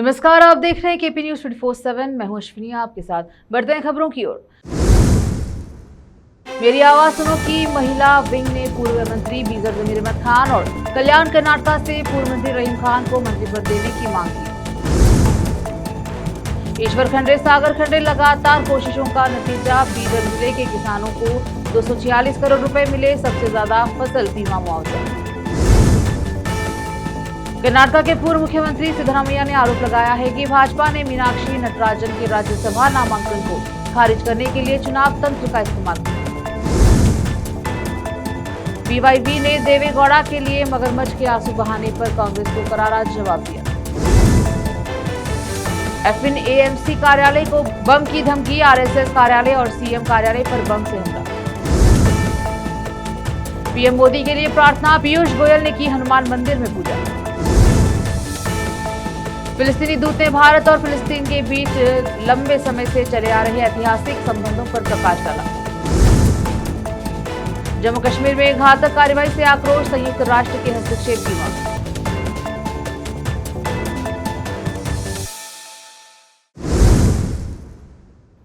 नमस्कार, आप देख रहे हैं केपी न्यूज 24/7। मैं हूं अश्विनी, आपके साथ बढ़ते हैं खबरों की ओर। मेरी आवाज सुनो की महिला विंग ने पूर्व मंत्री बीजर जमीर अहमद खान और कल्याण कर्नाटक से पूर्व मंत्री रहीम खान को मंत्री पद देने की मांग की। ईश्वर खंडे सागर खंडे लगातार कोशिशों का नतीजा, बीदर जिले के किसानों को 246 करोड़ रुपए मिले, सबसे ज्यादा फसल बीमा मुआवजा। कर्नाटक के पूर्व मुख्यमंत्री सिद्धरामैया ने आरोप लगाया है कि भाजपा ने मीनाक्षी नटराजन के राज्यसभा नामांकन को खारिज करने के लिए चुनाव तंत्र का इस्तेमाल किया। बीवाईबी ने देवेगौड़ा के लिए मगरमच्छ के आंसू बहाने पर कांग्रेस को करारा जवाब दिया। एफएनएएमसी कार्यालय को बम की धमकी, आरएसएस कार्यालय और सीएम कार्यालय पर बम से हमला। पीएम मोदी के लिए प्रार्थना, पीयूष गोयल ने की हनुमान मंदिर में पूजा। फिलिस्तीनी दूत ने भारत और फिलिस्तीन के बीच लंबे समय से चले आ रहे ऐतिहासिक संबंधों पर प्रकाश डाला। जम्मू कश्मीर में घातक कार्रवाई से आक्रोश, संयुक्त राष्ट्र के हस्तक्षेप की मांग।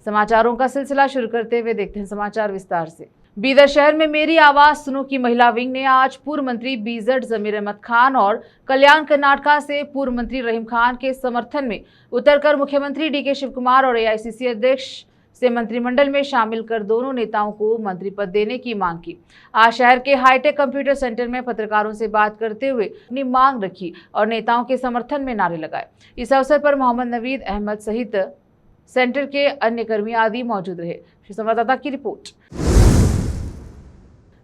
समाचारों का सिलसिला शुरू करते हुए देखते हैं समाचार विस्तार से। बीदर शहर में मेरी आवाज सुनो की महिला विंग ने आज पूर्व मंत्री बीजर जमीर अहमद खान और कल्याण कर्नाटक से पूर्व मंत्री रहीम खान के समर्थन में उतरकर मुख्यमंत्री डीके शिव कुमार और एआईसीसी अध्यक्ष से मंत्रिमंडल में शामिल कर दोनों नेताओं को मंत्री पद देने की मांग की। आज शहर के हाईटेक कंप्यूटर सेंटर में पत्रकारों से बात करते हुए अपनी मांग रखी और नेताओं के समर्थन में नारे लगाए। इस अवसर पर मोहम्मद नवीद अहमद सहित सेंटर के अन्य कर्मी आदि मौजूद रहे। संवाददाता की रिपोर्ट।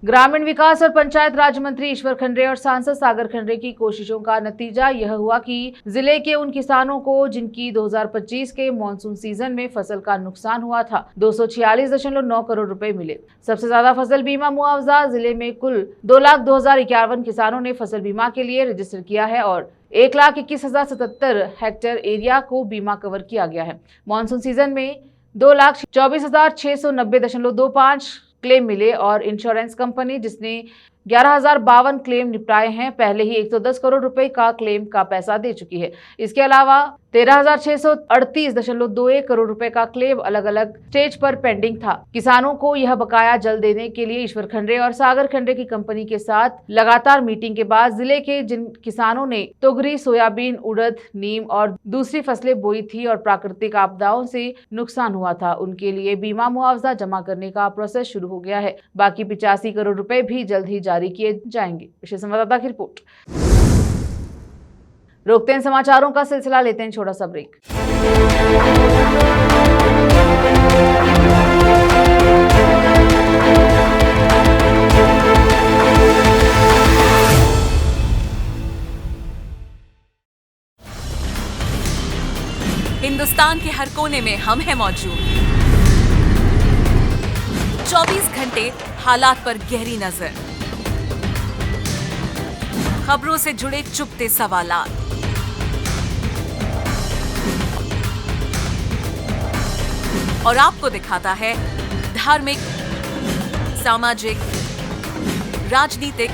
ग्रामीण विकास और पंचायत राज मंत्री ईश्वर खंडे और सांसद सागर खंडे की कोशिशों का नतीजा यह हुआ कि जिले के उन किसानों को जिनकी 2025 के मानसून सीजन में फसल का नुकसान हुआ था, 246.9 करोड़ रुपए मिले। सबसे ज्यादा फसल बीमा मुआवजा जिले में कुल 2,02,051 किसानों ने फसल बीमा के लिए रजिस्टर किया है और 1,21,077 हेक्टेयर एरिया को बीमा कवर किया गया है। मानसून सीजन में 2,24,690.25 क्लेम मिले और इंश्योरेंस कंपनी जिसने 11,052 क्लेम निपटाए हैं, पहले ही 110 करोड़ रुपए का क्लेम का पैसा दे चुकी है। इसके अलावा 13,638.21 करोड़ रुपए का क्लेम अलग अलग स्टेज पर पेंडिंग था। किसानों को यह बकाया जल्द देने के लिए ईश्वर खंडे और सागर खंडे की कंपनी के साथ लगातार मीटिंग के बाद जिले के जिन किसानों ने तोगरी, सोयाबीन, उड़द, नीम और दूसरी फसलें बोई थी और प्राकृतिक आपदाओं से नुकसान हुआ था, उनके लिए बीमा मुआवजा जमा करने का प्रोसेस शुरू हो गया है। बाकी 85 करोड़ रुपए भी जल्द ही जारी किए जाएंगे। विशेष संवाददाता की रिपोर्ट। रोकते हैं समाचारों का सिलसिला, लेते हैं छोटा सा ब्रेक। हिंदुस्तान के हर कोने में हम हैं मौजूद। 24 घंटे हालात पर गहरी नजर, खबरों से जुड़े चुपते सवालात, और आपको दिखाता है धार्मिक, सामाजिक, राजनीतिक,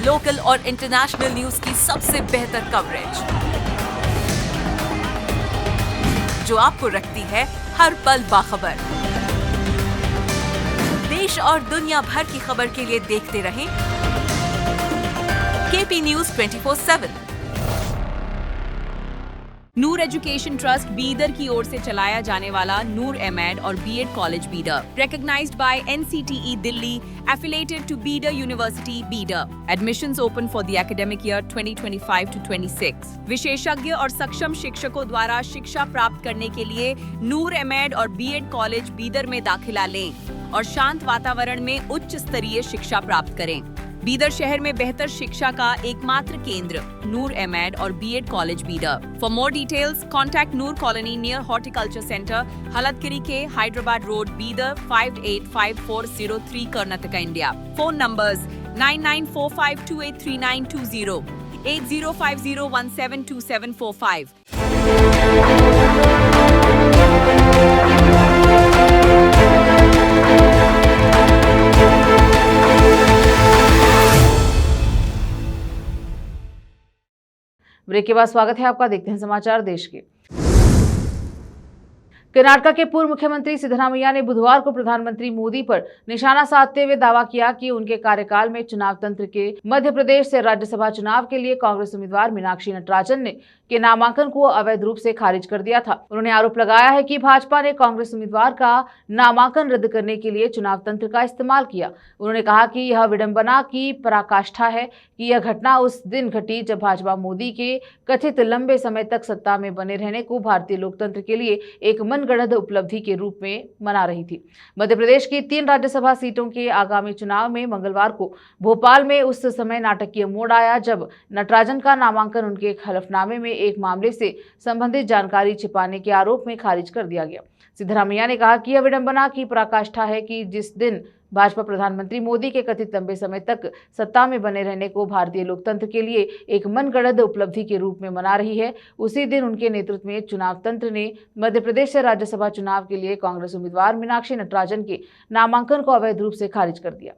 लोकल और इंटरनेशनल न्यूज की सबसे बेहतर कवरेज, जो आपको रखती है हर पल बाखबर। देश और दुनिया भर की खबर के लिए देखते रहें KP news 24/7। Noor education trust Bidar की ओर से चलाया जाने वाला नूर एमएड और BEd college Bidar, recognized by NCTE Delhi, affiliated to Bidar University, Bidar. Admissions open for the academic year 2025 to 26. विशेषज्ञ और सक्षम शिक्षकों द्वारा शिक्षा प्राप्त करने के लिए नूर एमएड और बीएड कॉलेज बीदर में दाखिला लें और शांत वातावरण में उच्च स्तरीय शिक्षा प्राप्त करें। बीदर शहर में बेहतर शिक्षा का एकमात्र केंद्र नूर एमएड और BEd college Bidar. For more details contact Noor colony near horticulture centre, Haladgiri के Hyderabad road, Bidar 585403 Karnataka, India. Phone numbers 9945283920, 8050172745। Break के बाद स्वागत है आपका। देखते हैं समाचार देश के। कर्नाटक के पूर्व मुख्यमंत्री सिद्धरामैया ने बुधवार को प्रधानमंत्री मोदी पर निशाना साधते हुए दावा किया कि उनके कार्यकाल में चुनाव तंत्र के मध्य प्रदेश से राज्यसभा चुनाव के लिए कांग्रेस उम्मीदवार मीनाक्षी नटराजन के नामांकन को अवैध रूप से खारिज कर दिया था। उन्होंने आरोप लगाया है कि भाजपा ने कांग्रेस उम्मीदवार का नामांकन रद्द करने के लिए चुनाव तंत्र का इस्तेमाल किया। उन्होंने कहा कि यह विडंबना की पराकाष्ठा है कि यह घटना उस दिन घटी जब भाजपा मोदी के कथित लंबे समय तक सत्ता में बने रहने को भारतीय लोकतंत्र के लिए एक मनगढ़ंत उपलब्धि के रूप में मना रही थी। मध्य प्रदेश की 3 राज्यसभा सीटों के आगामी चुनाव में मंगलवार को भोपाल में उस समय नाटकीय मोड़ आया जब नटराजन का नामांकन उनके हलफनामे में एक मामले से संबंधित जानकारी छिपाने के आरोप में खारिज कर दिया गया। सिद्धरामैया ने कहा कि यह विडंबना की पराकाष्ठा है कि जिस दिन भाजपा प्रधानमंत्री मोदी के कथित लंबे समय तक सत्ता में बने रहने को भारतीय लोकतंत्र के लिए एक मनगढ़ंत उपलब्धि के रूप में मना रही है, उसी दिन उनके नेतृत्व में चुनाव तंत्र ने मध्य प्रदेश से राज्यसभा चुनाव के लिए कांग्रेस उम्मीदवार मीनाक्षी नटराजन के नामांकन को अवैध रूप से खारिज कर दिया।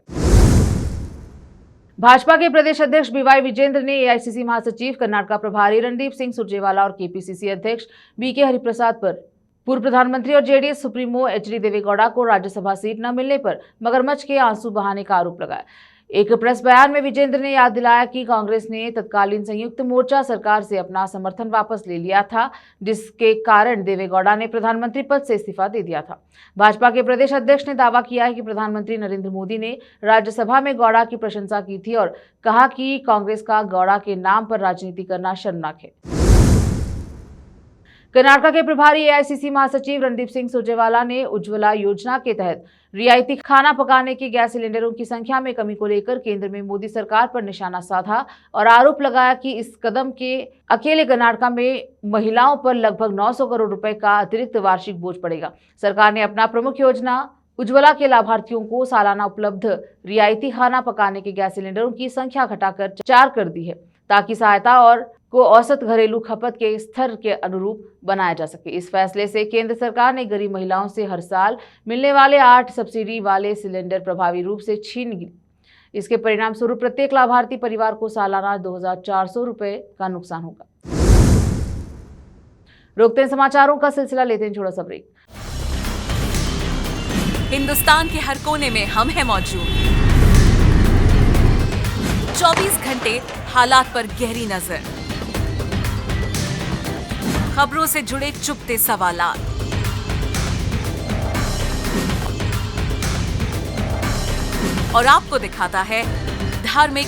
भाजपा के प्रदेश अध्यक्ष बीवाई विजेंद्र ने एआईसीसी महासचिव कर्नाटक प्रभारी रणदीप सिंह सुरजेवाला और केपीसीसी अध्यक्ष बीके हरिप्रसाद पर पूर्व प्रधानमंत्री और जेडीएस सुप्रीमो एचडी देवेगौड़ा को राज्यसभा सीट न मिलने पर मगरमच्छ के आंसू बहाने का आरोप लगाया। एक प्रेस बयान में विजेंद्र ने याद दिलाया कि कांग्रेस ने तत्कालीन संयुक्त मोर्चा सरकार से अपना समर्थन वापस ले लिया था, जिसके कारण देवेगौड़ा ने प्रधानमंत्री पद से इस्तीफा दे दिया था। भाजपा के प्रदेश अध्यक्ष ने दावा किया है कि प्रधानमंत्री नरेंद्र मोदी ने राज्यसभा में गौड़ा की प्रशंसा की थी और कहा कि कांग्रेस का गौड़ा के नाम पर राजनीति करना शर्मनाक है। कर्नाटक के प्रभारी एआईसीसी महासचिव रणदीप सिंह सुरजेवाला ने उज्ज्वला योजना के तहत रियायती खाना पकाने के गैस सिलेंडरों की संख्या में कमी को लेकर केंद्र में मोदी सरकार पर निशाना साधा और आरोप लगाया कि इस कदम के अकेले कर्नाटक में महिलाओं पर लगभग 900 करोड़ रुपए का अतिरिक्त वार्षिक बोझ पड़ेगा। सरकार ने अपना प्रमुख योजना उज्ज्वला के लाभार्थियों को सालाना उपलब्ध रियायती खाना पकाने के गैस सिलेंडरों की संख्या घटाकर 4 कर दी है, ताकि सहायता और को औसत घरेलू खपत के स्तर के अनुरूप बनाया जा सके। इस फैसले से केंद्र सरकार ने गरीब महिलाओं से हर साल मिलने वाले 8 सब्सिडी वाले सिलेंडर प्रभावी रूप से छीन ली। इसके परिणाम स्वरूप प्रत्येक लाभार्थी परिवार को सालाना 2400 रुपए का नुकसान होगा। रोकते हैं समाचारों का सिलसिला, लेते हैं छोटा सा ब्रेक। हिंदुस्तान के हर कोने में हम हैं मौजूद। 24 घंटे हालात पर गहरी नजर, खबरों से जुड़े चुपते सवालात, और आपको दिखाता है धार्मिक,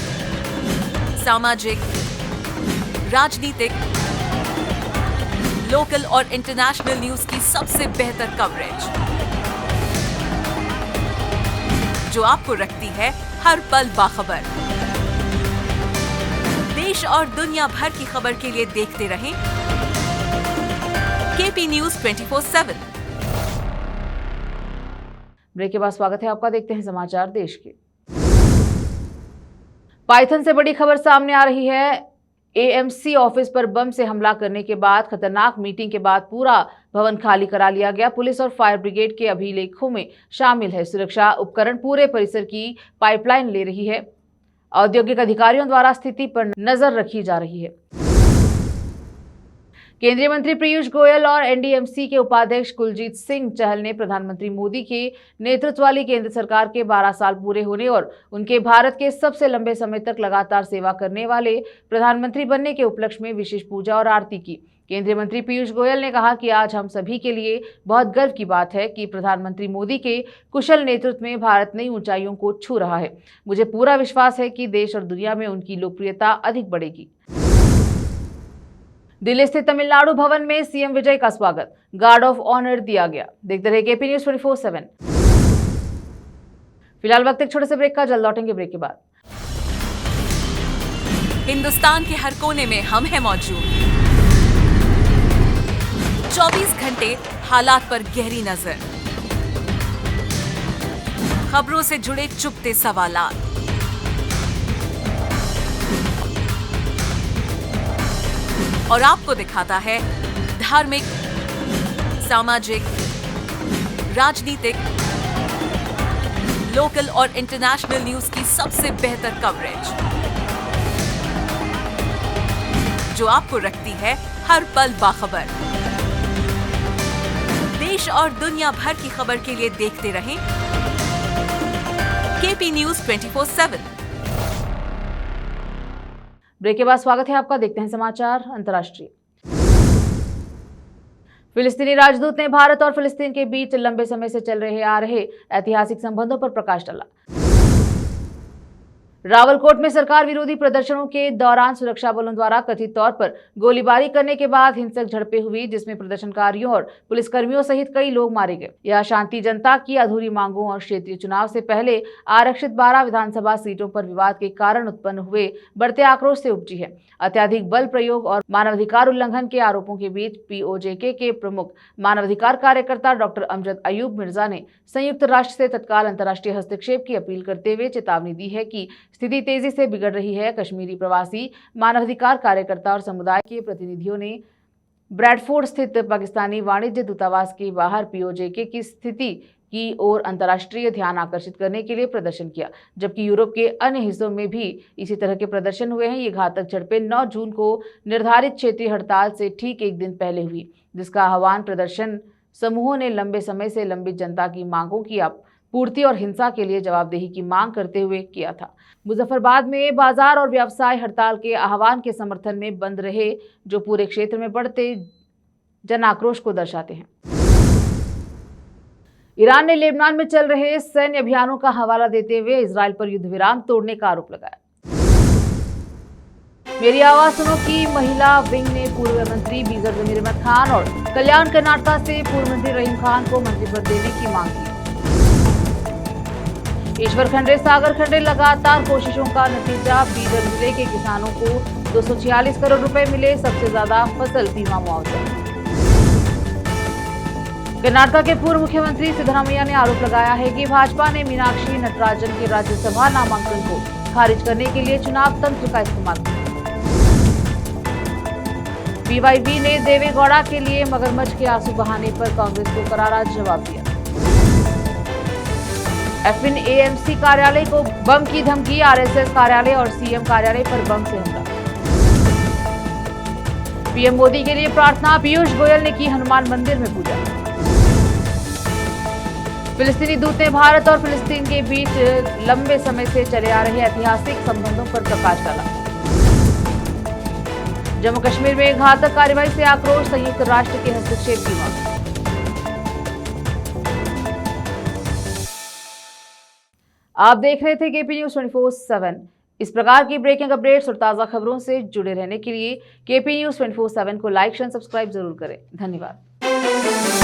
सामाजिक, राजनीतिक, लोकल और इंटरनेशनल न्यूज की सबसे बेहतर कवरेज, जो आपको रखती है हर पल बाखबर। देश और दुनिया भर की खबर के लिए देखते रहें केपी न्यूज 24/7। ब्रेक के बाद स्वागत है आपका। देखते हैं समाचार देश के। पाइथन से बड़ी खबर सामने आ रही है। एएमसी ऑफिस पर बम से हमला करने के बाद खतरनाक मीटिंग के बाद पूरा भवन खाली करा लिया गया। पुलिस और फायर ब्रिगेड के अभिलेखों में शामिल है। सुरक्षा उपकरण पूरे परिसर की पाइपलाइन ले रही है। औद्योगिक अधिकारियों द्वारा स्थिति पर नजर रखी जा रही है। केंद्रीय मंत्री पीयूष गोयल और एनडीएमसी के उपाध्यक्ष कुलजीत सिंह चहल ने प्रधानमंत्री मोदी के नेतृत्व वाली केंद्र सरकार के 12 साल पूरे होने और उनके भारत के सबसे लंबे समय तक लगातार सेवा करने वाले प्रधानमंत्री बनने के उपलक्ष्य में विशेष पूजा और आरती की। केंद्रीय मंत्री पीयूष गोयल ने कहा कि आज हम सभी के लिए बहुत गर्व की बात है कि प्रधानमंत्री मोदी के कुशल नेतृत्व में भारत नई ऊंचाइयों को छू रहा है। मुझे पूरा विश्वास है कि देश और दुनिया में उनकी लोकप्रियता अधिक बढ़ेगी। दिल्ली स्थित तमिलनाडु भवन में सीएम विजय का स्वागत, गार्ड ऑफ ऑनर दिया गया। देखते रहिए केपी न्यूज 24/7। फिलहाल वक्त एक छोटे से ब्रेक का, जल्द लौटेंगे ब्रेक के बाद। हिंदुस्तान के हर कोने में हम हैं मौजूद। 24 घंटे हालात पर गहरी नजर, खबरों से जुड़े चुपते सवालात, और आपको दिखाता है धार्मिक, सामाजिक, राजनीतिक, लोकल और इंटरनेशनल न्यूज की सबसे बेहतर कवरेज, जो आपको रखती है हर पल बाखबर। देश और दुनिया भर की खबर के लिए देखते रहें केपी न्यूज 24/7। ब्रेक के बाद स्वागत है आपका। देखते हैं समाचार अंतर्राष्ट्रीय। फिलिस्तीनी राजदूत ने भारत और फिलिस्तीन के बीच लंबे समय से चल रहे आ रहे ऐतिहासिक संबंधों पर प्रकाश डाला। रावलकोट में सरकार विरोधी प्रदर्शनों के दौरान सुरक्षा बलों द्वारा कथित तौर पर गोलीबारी करने के बाद हिंसक झड़पें हुई, जिसमें प्रदर्शनकारियों और पुलिसकर्मियों सहित कई लोग मारे गए। यह शांति जनता की अधूरी मांगों और क्षेत्रीय चुनाव से पहले आरक्षित 12 विधानसभा सीटों पर विवाद के कारण उत्पन्न हुए बढ़ते आक्रोश से उपजी है। अत्याधिक बल प्रयोग और मानवाधिकार उल्लंघन के आरोपों के बीच पीओजेके के प्रमुख मानवाधिकार कार्यकर्ता डॉक्टर अमजद अयूब मिर्जा ने संयुक्त राष्ट्र से तत्काल अंतर्राष्ट्रीय हस्तक्षेप की अपील करते हुए चेतावनी दी है कि स्थिति तेजी से बिगड़ रही है। कश्मीरी प्रवासी मानवाधिकार कार्यकर्ता और समुदाय के प्रतिनिधियों ने ब्रैडफोर्ड स्थित पाकिस्तानी वाणिज्य दूतावास के बाहर पीओजेके की स्थिति की ओर अंतर्राष्ट्रीय ध्यान आकर्षित करने के लिए प्रदर्शन किया, जबकि यूरोप के अन्य हिस्सों में भी इसी तरह के प्रदर्शन हुए हैं। ये घातक झड़पें 9 जून को निर्धारित क्षेत्रीय हड़ताल से ठीक एक दिन पहले हुई, जिसका आह्वान प्रदर्शन समूहों ने लंबे समय से लंबित जनता की मांगों की पूर्ति और हिंसा के लिए जवाबदेही की मांग करते हुए किया था। मुजफ्फरबाद में बाजार और व्यवसाय हड़ताल के आह्वान के समर्थन में बंद रहे, जो पूरे क्षेत्र में बढ़ते जन आक्रोश को दर्शाते हैं। ईरान ने लेबनान में चल रहे सैन्य अभियानों का हवाला देते हुए इजराइल पर युद्ध विराम तोड़ने का आरोप लगाया। मेरी आवाज सुनो की महिला विंग ने पूर्व मंत्री बीजर जमीर अहमद खान और कल्याण कर्नाटक से पूर्व मंत्री रहीम खान को मंत्री पद देने की मांग की। ईश्वर खंडे सागर खंडे लगातार कोशिशों का नतीजा, बीदर जिले के किसानों को 246 करोड़ रुपए मिले, सबसे ज्यादा फसल बीमा मुआवजा। कर्नाटक के पूर्व मुख्यमंत्री सिद्धरामैया ने आरोप लगाया है कि भाजपा ने मीनाक्षी नटराजन के राज्यसभा नामांकन को खारिज करने के लिए चुनाव तंत्र का इस्तेमाल किया। पीवाईबी ने देवेगौड़ा के लिए मगरमच्छ के आंसू बहाने पर कांग्रेस को करारा जवाब दिया। एफएनएएमसी कार्यालय को बम की धमकी, आरएसएस कार्यालय और सीएम कार्यालय पर बम से हमला। पीएम मोदी के लिए प्रार्थना, पीयूष गोयल ने की हनुमान मंदिर में पूजा। फिलिस्तीनी दूत ने भारत और फिलिस्तीन के बीच लंबे समय से चले आ रहे ऐतिहासिक संबंधों पर प्रकाश डाला। जम्मू कश्मीर में घातक कार्रवाई से आक्रोश, संयुक्त राष्ट्र के हस्तक्षेप की मांग। आप देख रहे थे केपी न्यूज 24/7। इस प्रकार की ब्रेकिंग अपडेट्स और ताज़ा खबरों से जुड़े रहने के लिए केपी न्यूज 24/7 को लाइक, शेयर, सब्सक्राइब जरूर करें। धन्यवाद।